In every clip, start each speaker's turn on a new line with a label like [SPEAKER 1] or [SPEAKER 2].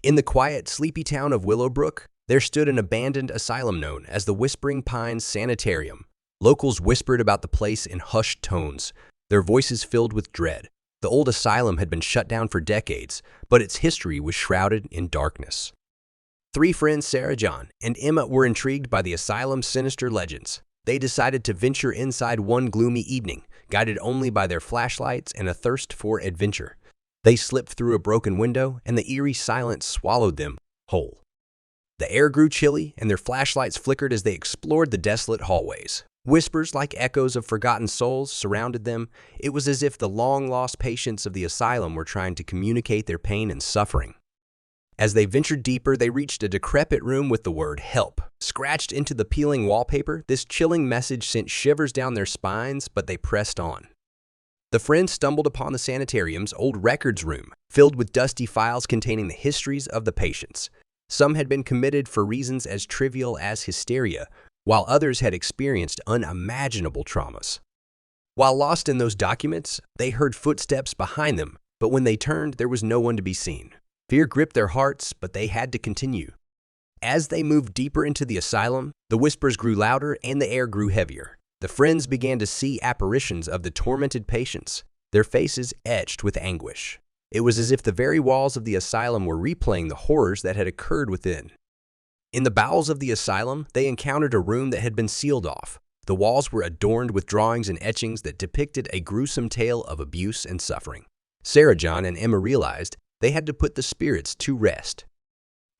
[SPEAKER 1] In the quiet, sleepy town of Willowbrook, there stood an abandoned asylum known as the Whispering Pines Sanitarium. Locals whispered about the place in hushed tones, their voices filled with dread. The old asylum had been shut down for decades, but its history was shrouded in darkness. Three friends, Sarah, John, and Emma, were intrigued by the asylum's sinister legends. They decided to venture inside one gloomy evening, guided only by their flashlights and a thirst for adventure. They slipped through a broken window, and the eerie silence swallowed them whole. The air grew chilly, and their flashlights flickered as they explored the desolate hallways. Whispers like echoes of forgotten souls surrounded them. It was as if the long-lost patients of the asylum were trying to communicate their pain and suffering. As they ventured deeper, they reached a decrepit room with the word "help" scratched into the peeling wallpaper. This chilling message sent shivers down their spines, but they pressed on. The friends stumbled upon the sanitarium's old records room, filled with dusty files containing the histories of the patients. Some had been committed for reasons as trivial as hysteria, while others had experienced unimaginable traumas. While lost in those documents, they heard footsteps behind them, but when they turned, there was no one to be seen. Fear gripped their hearts, but they had to continue. As they moved deeper into the asylum, the whispers grew louder and the air grew heavier. The friends began to see apparitions of the tormented patients, their faces etched with anguish. It was as if the very walls of the asylum were replaying the horrors that had occurred within. In the bowels of the asylum, they encountered a room that had been sealed off. The walls were adorned with drawings and etchings that depicted a gruesome tale of abuse and suffering. Sarah, John, and Emma realized they had to put the spirits to rest.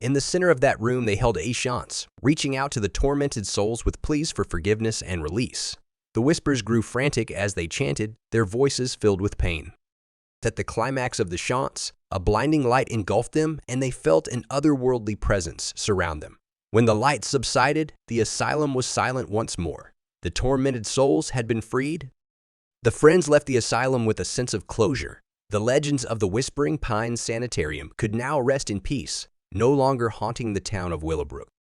[SPEAKER 1] In the center of that room, they held a chants, reaching out to the tormented souls with pleas for forgiveness and release. The whispers grew frantic as they chanted, their voices filled with pain. At the climax of the chants, a blinding light engulfed them, and they felt an otherworldly presence surround them. When the light subsided, the asylum was silent once more. The tormented souls had been freed. The friends left the asylum with a sense of closure. The legends of the Whispering Pines Sanitarium could now rest in peace, no longer haunting the town of Willowbrook.